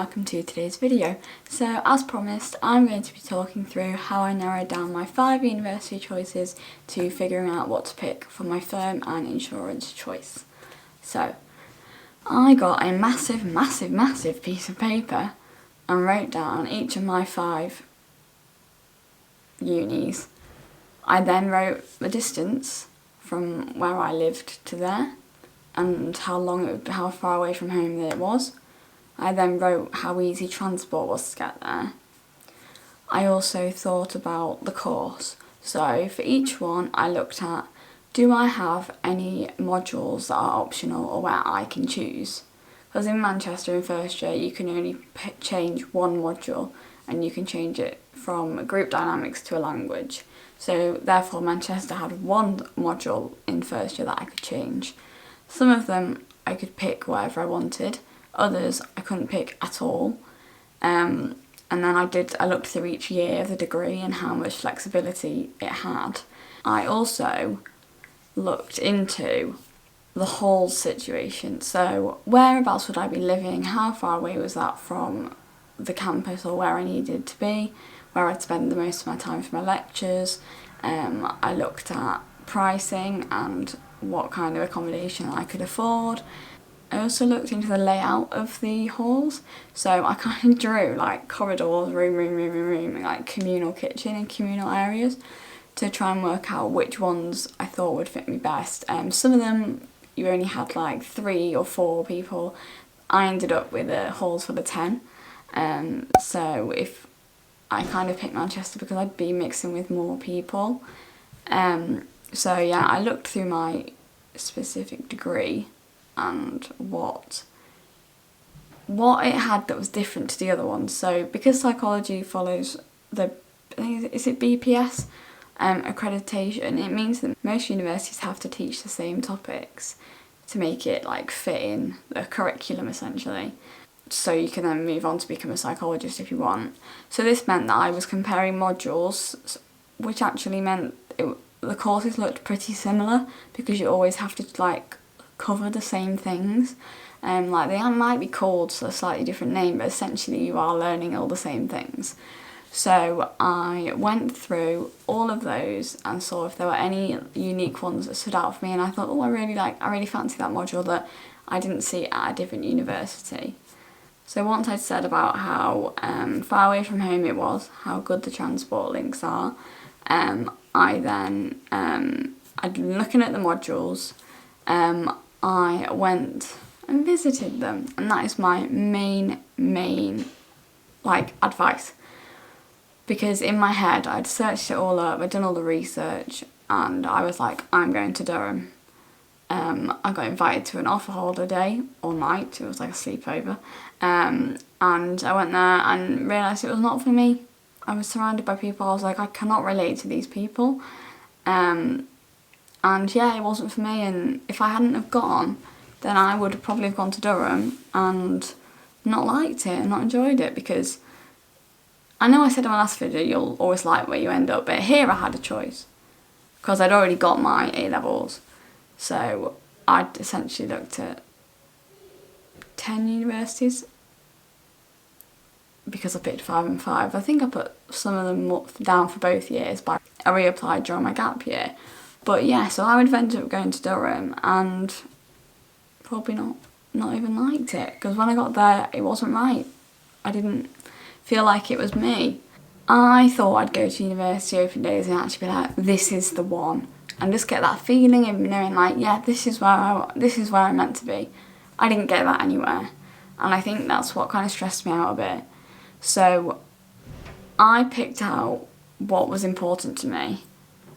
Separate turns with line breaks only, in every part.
welcome to today's video. So as promised, I'm going to be talking through how I narrowed down my 5 university choices to figuring out what to pick for my firm and insurance choice. So I got a massive piece of paper and wrote down each of my 5 unis. I then wrote the distance from where I lived to there and how far away from home that it was. I then wrote how easy transport was to get there. I also thought about the course. So for each one I looked at, do I have any modules that are optional or where I can choose? Because in Manchester in first year you can only change one module and you can change it from group dynamics to a language. So therefore Manchester had one module in first year that I could change. Some of them I could pick whatever I wanted. Others I couldn't pick at all, and then I looked through each year of the degree and how much flexibility it had. I also looked into the whole situation, so whereabouts would I be living, how far away was that from the campus or where I needed to be, where I'd spend the most of my time for my lectures. I looked at pricing and what kind of accommodation I could afford. I also looked into the layout of the halls, so I kind of drew like corridors, room, like communal kitchen and communal areas to try and work out which ones I thought would fit me best. Some of them you only had like 3 or 4 people. I ended up with halls for the 10, so if I kind of picked Manchester because I'd be mixing with more people. So yeah, I looked through my specific degree and what it had that was different to the other ones. So because psychology follows the, is it BPS accreditation, it means that most universities have to teach the same topics to make it like fit in the curriculum essentially. So you can then move on to become a psychologist if you want. So this meant that I was comparing modules, which actually meant the courses looked pretty similar because you always have to like cover the same things. Like they might be called a slightly different name, but essentially you are learning all the same things. So I went through all of those and saw if there were any unique ones that stood out for me, and I thought, oh, I really fancy that module that I didn't see at a different university. So once I'd said about how far away from home it was, how good the transport links are, I then, I'd been looking at the modules, I went and visited them, and that is my main like advice, because in my head I'd searched it all up, I'd done all the research, and I was like, I'm going to Durham. I got invited to an offer holder day or night, it was like a sleepover, and I went there and realised it was not for me. I was surrounded by people, I was like, I cannot relate to these people, and yeah, it wasn't for me, and if I hadn't have gone, then I would have probably gone to Durham and not liked it and not enjoyed it, because I know I said in my last video you'll always like where you end up, but here I had a choice because I'd already got my A-levels. So I'd essentially looked at 10 universities because I picked 5 and 5. I think I put some of them down for both years, but I reapplied during my gap year. But yeah, so I would have ended up going to Durham and probably not even liked it, because when I got there it wasn't right. I didn't feel like it was me. I thought I'd go to university open days and actually be like, this is the one, and just get that feeling of knowing like, yeah, this is where I'm meant to be. I didn't get that anywhere, and I think that's what kind of stressed me out a bit. So I picked out what was important to me.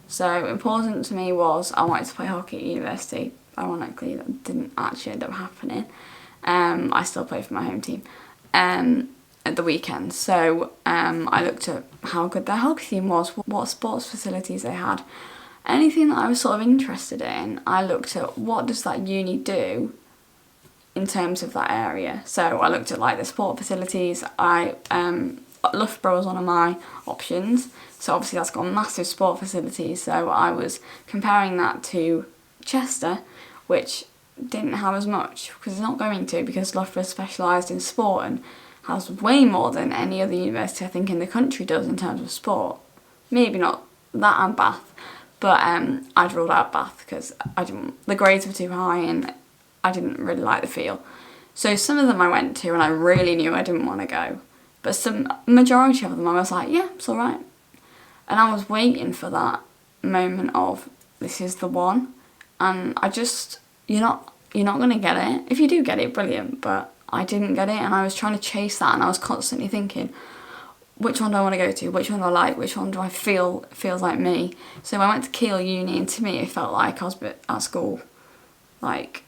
So important to me was I wanted to play hockey at university. Ironically, that didn't actually end up happening. I still play for my home team at the weekend. So I looked at how good their hockey team was, what sports facilities they had. Anything that I was sort of interested in, I looked at what does that uni do in terms of that area. So I looked at like the sport facilities. Loughborough was one of my options, so obviously that's got massive sport facilities, so I was comparing that to Chester, which didn't have as much, because it's not going to, because Loughborough specialised in sport, and has way more than any other university I think in the country does in terms of sport. Maybe not that and Bath, but I'd ruled out Bath because the grades were too high and I didn't really like the feel. So some of them I went to and I really knew I didn't want to go. But majority of them I was like, yeah, it's alright. And I was waiting for that moment of, this is the one. And you're not going to get it. If you do get it, brilliant. But I didn't get it and I was trying to chase that and I was constantly thinking, which one do I want to go to? Which one do I like? Which one do I feel feels like me? So I went to Keele Uni and to me it felt like I was at school. Like,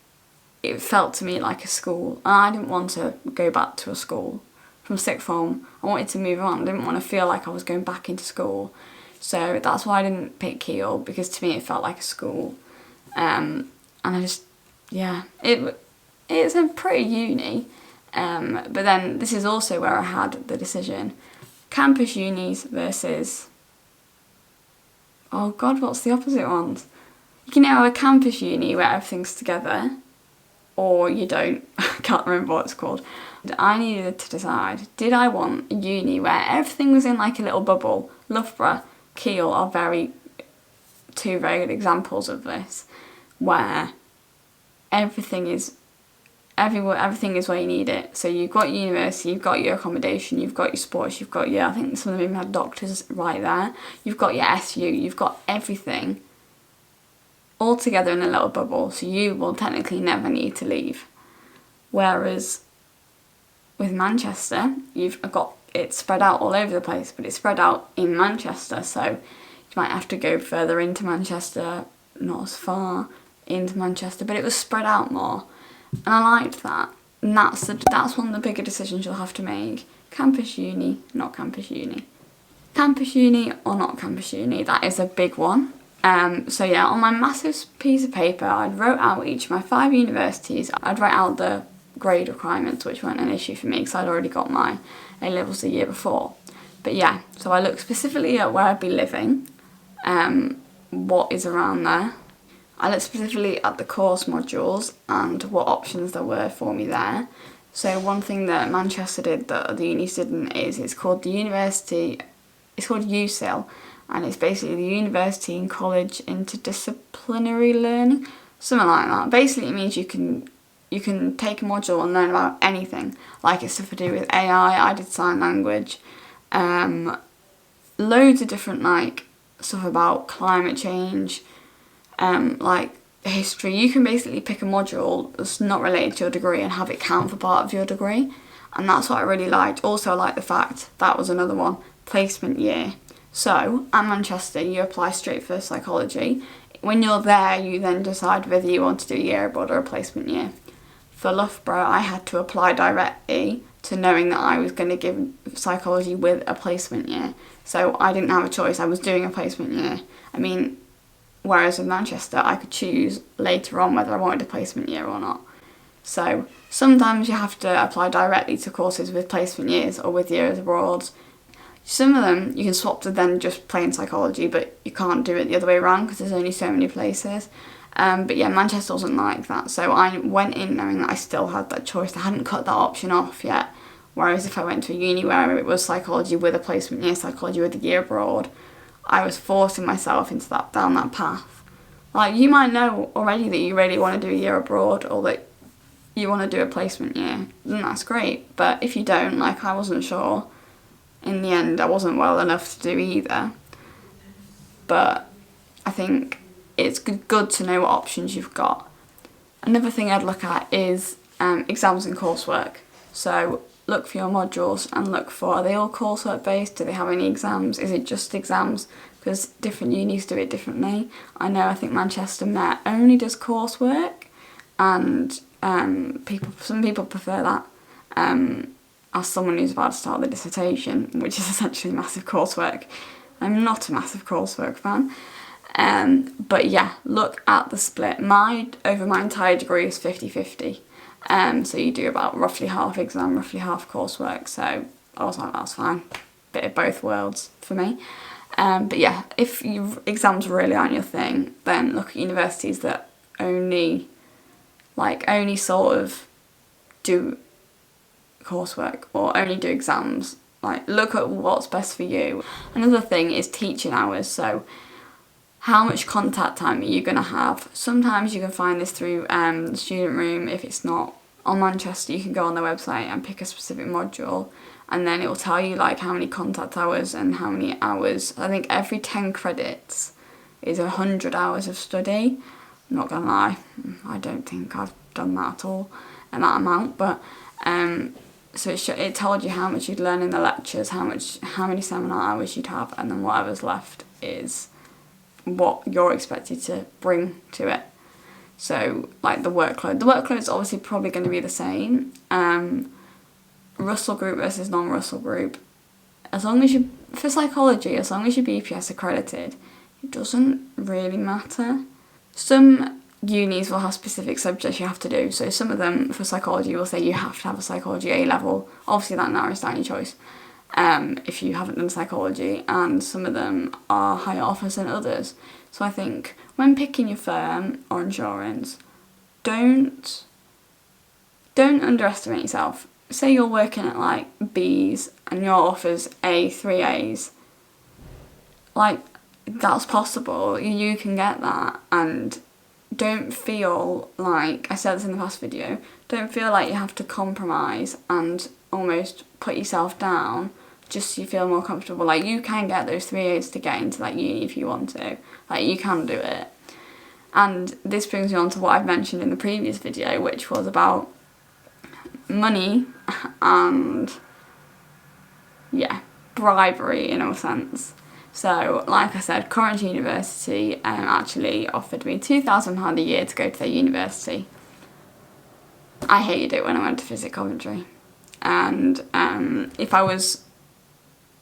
it felt to me like a school. And I didn't want to go back to a school. From sixth form, I wanted to move on. I didn't want to feel like I was going back into school. So that's why I didn't pick Keele, because to me it felt like a school. And I just, yeah, it's a pretty uni. But then this is also where I had the decision. Campus unis versus, oh God, what's the opposite ones? You can have a campus uni where everything's together, or you don't. I can't remember what it's called. I needed to decide, did I want a uni where everything was in like a little bubble? Loughborough, Keele are two very good examples of this, where everything is where you need it. So you've got university, you've got your accommodation, you've got your sports, you've got your, I think some of them even have doctors right there, you've got your SU, you've got everything all together in a little bubble, so you will technically never need to leave. Whereas with Manchester, you've got it spread out all over the place, but it's spread out in Manchester, so you might have to go further into Manchester, not as far into Manchester, but it was spread out more. And I liked that. And that's one of the bigger decisions you'll have to make. Campus uni, not campus uni. Campus uni or not campus uni, that is a big one. So yeah, on my massive piece of paper, I'd wrote out each of my 5 universities. I'd write out the grade requirements, which weren't an issue for me because I'd already got my A-levels the year before. But yeah, so I looked specifically at where I'd be living, what is around there. I looked specifically at the course modules and what options there were for me there. So one thing that Manchester did that other unis didn't is it's called UCIL, and it's basically the University and College Interdisciplinary Learning, something like that. Basically it means you can take a module and learn about anything, like it's stuff to do with AI, I did sign language, loads of different like stuff about climate change, like history. You can basically pick a module that's not related to your degree and have it count for part of your degree, and that's what I really liked. Also I liked the fact, that was another one, placement year. So at Manchester you apply straight for psychology. When you're there you then decide whether you want to do a year abroad or a placement year. For Loughborough I had to apply directly to knowing that I was going to give psychology with a placement year. So I didn't have a choice, I was doing a placement year. I mean, whereas in Manchester I could choose later on whether I wanted a placement year or not. So sometimes you have to apply directly to courses with placement years or with years abroad. Some of them you can swap to then just plain psychology, but you can't do it the other way around because there's only so many places. But yeah, Manchester wasn't like that, so I went in knowing that I still had that choice. I hadn't cut that option off yet. Whereas if I went to a uni where it was psychology with a placement year, psychology with a year abroad, I was forcing myself into down that path. Like, you might know already that you really want to do a year abroad or that you want to do a placement year, and that's great. But if you don't, like I wasn't sure, in the end I wasn't well enough to do either. But I think it's good to know what options you've got. Another thing I'd look at is exams and coursework. So look for your modules and look for, are they all coursework based? Do they have any exams? Is it just exams? Because different unis do it differently. I think Manchester Met only does coursework, and some people prefer that. As someone who's about to start the dissertation, which is essentially massive coursework. I'm not a massive coursework fan. But yeah, look at the split. Over my entire degree is 50-50. So you do about roughly half exam, roughly half coursework. So I was like, that's fine. Bit of both worlds for me. But yeah, if exams really aren't your thing, then look at universities that only sort of do coursework or only do exams. Like, look at what's best for you. Another thing is teaching hours. So how much contact time are you going to have? Sometimes you can find this through the student room. If it's not on Manchester, you can go on their website and pick a specific module, and then it will tell you like how many contact hours and how many hours. I think every 10 credits is 100 hours of study. I'm not gonna lie, I don't think I've done that at all, and that amount, but so it told you how much you'd learn in the lectures, how many seminar hours you'd have, and then whatever's left is what you're expected to bring to it. So like the workload's obviously probably going to be the same. Russell group versus non-Russell group, for psychology, as long as you're BPS accredited, it doesn't really matter. Some unis will have specific subjects you have to do. So some of them for psychology will say you have to have a psychology A level. Obviously that narrows down your choice if you haven't done psychology, and some of them are higher offers than others. So I think when picking your firm or insurance, don't underestimate yourself. Say you're working at like B's and your offer's A, 3 A's. Like, that's possible. You can get that, and don't feel like, I said this in the past video, don't feel like you have to compromise and almost put yourself down just so you feel more comfortable. Like, you can get those 3 A's to get into that uni if you want to. Like, you can do it. And this brings me on to what I've mentioned in the previous video, which was about money and, yeah, bribery in a sense. So, like I said, Current University actually offered me £2,000 a year to go to their university. I hated it when I went to Physics Coventry. And if I was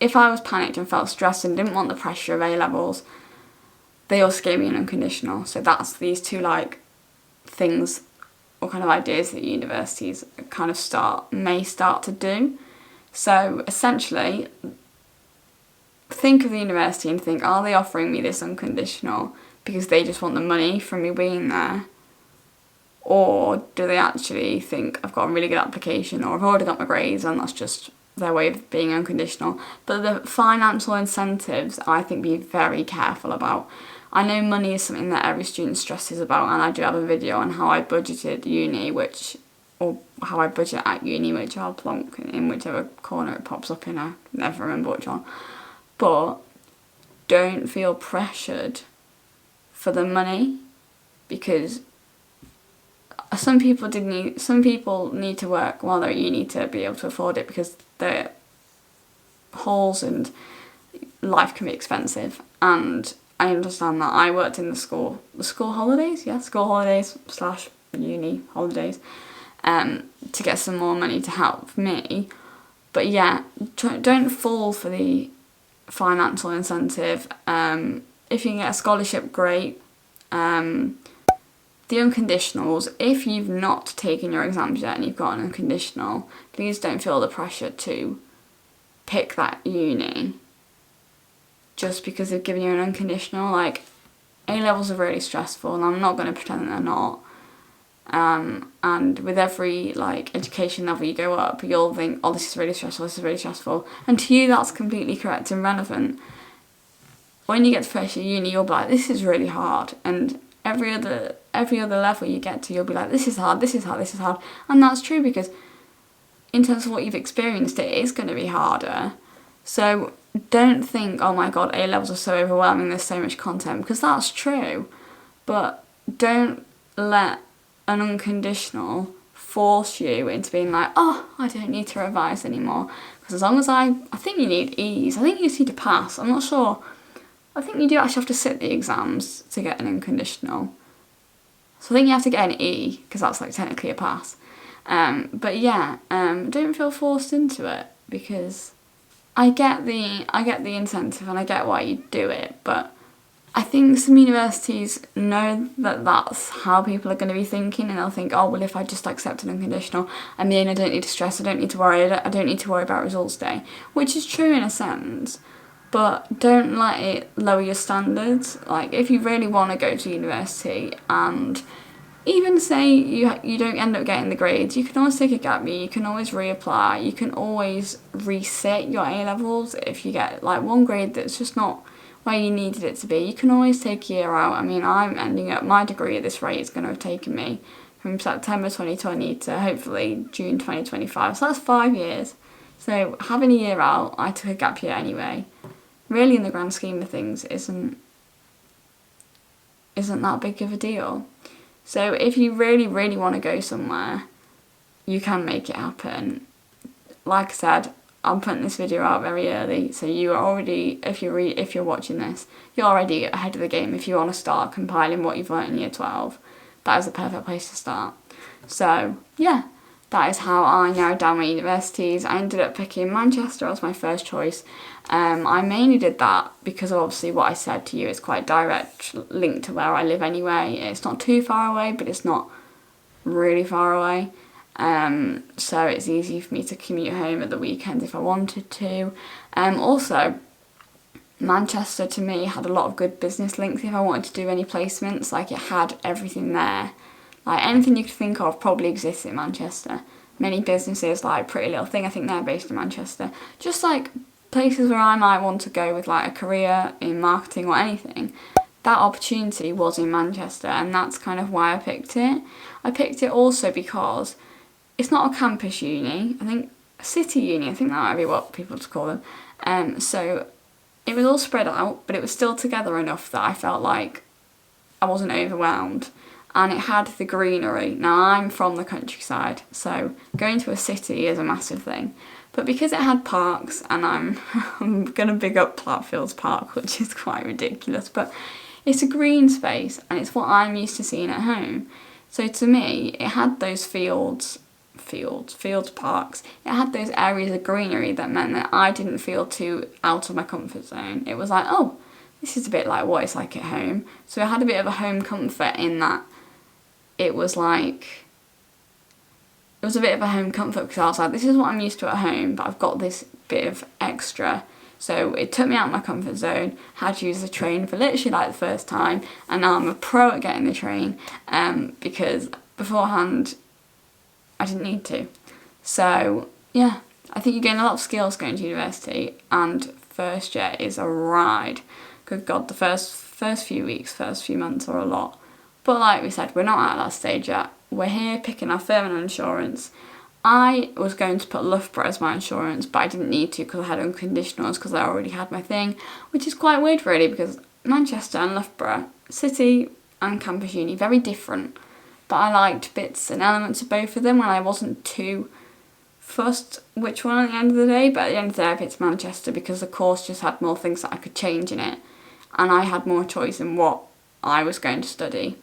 panicked and felt stressed and didn't want the pressure of A-levels, they also gave me an unconditional. So that's these two like things or kind of ideas that universities kind of may start to do. So essentially, think of the university and think, are they offering me this unconditional because they just want the money from me being there? Or do they actually think I've got a really good application, or I've already got my grades and that's just their way of being unconditional? But the financial incentives, I think, be very careful about. I know money is something that every student stresses about, and I do have a video on how I budgeted uni, or how I budget at uni, which I'll plonk in whichever corner it pops up in. I never remember which one. But don't feel pressured for the money, because some people need to work while they're at uni to be able to afford it, because their halls and life can be expensive. And I understand that. I worked in the school holidays / uni holidays to get some more money to help me. But yeah, don't fall for the financial incentive. If you can get a scholarship, great. The unconditionals, if you've not taken your exams yet and you've got an unconditional, please don't feel the pressure to pick that uni just because they've given you an unconditional. Like, A-levels are really stressful, and I'm not going to pretend that they're not. And with every like education level you go up, you'll think, oh, this is really stressful, and to you that's completely correct and relevant. When you get to first year uni, you'll be like, this is really hard, and every other level you get to, you'll be like, this is hard, and that's true, because in terms of what you've experienced, it is going to be harder. So don't think, oh my god, A-levels are so overwhelming, there's so much content, because that's true, but don't let an unconditional force you into being like, oh, I don't need to revise anymore, because as long as I think you need E's, I think you just need to pass, I'm not sure, I think you do actually have to sit the exams to get an unconditional, so I think you have to get an E, because that's like technically a pass. But yeah, don't feel forced into it, because I get the incentive and I get why you do it, but I think some universities know that that's how people are going to be thinking, and they'll think, oh, well, if I just accept an unconditional, I mean, I don't need to stress, I don't need to worry, I don't need to worry about results day, which is true in a sense, but don't let it lower your standards. Like, if you really want to go to university and even say you don't end up getting the grades, you can always take a gap year, you can always reapply, you can always reset your A-levels if you get like one grade that's just not where you needed it to be. You can always take a year out. I mean, I'm ending up, my degree at this rate is going to have taken me from September 2020 to hopefully June 2025, so that's 5 years. So having a year out, I took a gap year anyway, really in the grand scheme of things isn't that big of a deal. So if you really, really want to go somewhere, you can make it happen. Like I said, I'm putting this video out very early, so you are already, if you're watching this, you're already ahead of the game. If you want to start compiling what you've learnt in year 12, that is the perfect place to start. So yeah, that is how I narrowed down my universities. I ended up picking Manchester as my first choice. I mainly did that because obviously what I said to you is quite direct link to where I live anyway. It's not too far away, but it's not really far away. So it's easy for me to commute home at the weekends if I wanted to. Also, Manchester to me had a lot of good business links if I wanted to do any placements. Like, it had everything there. Like, anything you could think of probably exists in Manchester. Many businesses, like Pretty Little Thing, I think they're based in Manchester. Just like places where I might want to go with like a career in marketing or anything. That opportunity was in Manchester, and that's kind of why I picked it. I picked it also because it's not a campus uni, I think a city uni, I think that might be what people just call them. So it was all spread out, but it was still together enough that I felt like I wasn't overwhelmed. And it had the greenery. Now, I'm from the countryside, so going to a city is a massive thing. But because it had parks, and I'm going to big up Fallowfield Park, which is quite ridiculous, but it's a green space, and it's what I'm used to seeing at home. So to me, it had those fields, parks. It had those areas of greenery that meant that I didn't feel too out of my comfort zone. It was like, oh, this is a bit like what it's like at home. So it had a bit of a home comfort in that it was a bit of a home comfort, because I was like, this is what I'm used to at home, but I've got this bit of extra. So it took me out of my comfort zone, had to use the train for literally like the first time, and now I'm a pro at getting the train, because beforehand I didn't need to. So yeah, I think you gain a lot of skills going to university, and first year is a ride. Good God, the first few weeks, first few months are a lot. But like we said, we're not at that stage yet. We're here picking our firm and insurance. I was going to put Loughborough as my insurance, but I didn't need to because I had unconditionals because I already had my thing, which is quite weird really, because Manchester and Loughborough, city and campus uni, very different. But I liked bits and elements of both of them, and I wasn't too fussed which one at the end of the day. But at the end of the day, I picked Manchester because the course just had more things that I could change in it, and I had more choice in what I was going to study.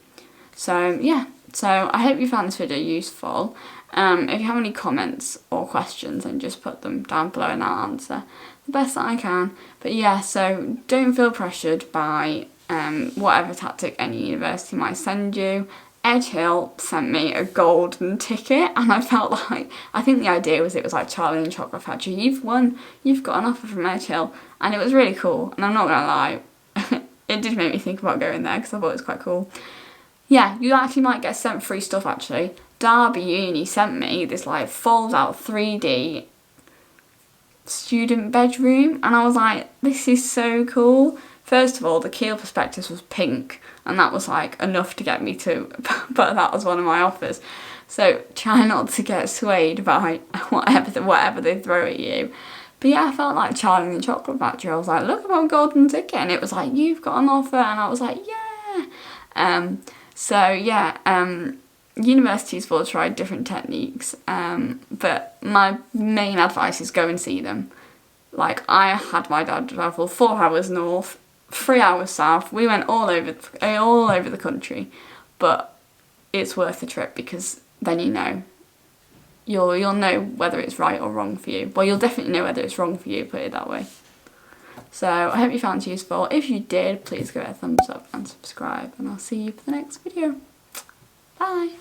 So yeah, so I hope you found this video useful. If you have any comments or questions, then just put them down below and I'll answer the best that I can. But yeah, so don't feel pressured by whatever tactic any university might send you. Edge Hill sent me a golden ticket, and I felt like, I think the idea was it was like Charlie and the Chocolate Factory. You've won, you've got an offer from Edge Hill, and it was really cool. And I'm not gonna lie, it did make me think about going there because I thought it was quite cool. Yeah, you actually might get sent free stuff actually. Derby Uni sent me this like fold out 3D student bedroom, and I was like, this is so cool. First of all, the Keel prospectus was pink, and that was like enough to get me to but that was one of my offers. So try not to get swayed by whatever they throw at you. But yeah, I felt like Charlie and the Chocolate Factory. I was like, look at my golden ticket, and it was like, you've got an offer, and I was like, yeah. So yeah, universities will try different techniques, but my main advice is go and see them. Like, I had my dad travel 4 hours north, 3 hours south. We went all over the country, but it's worth the trip because then you know. You'll know whether it's right or wrong for you. Well, you'll definitely know whether it's wrong for you, put it that way. So I hope you found it useful. If you did, please give it a thumbs up and subscribe, and I'll see you for the next video. Bye!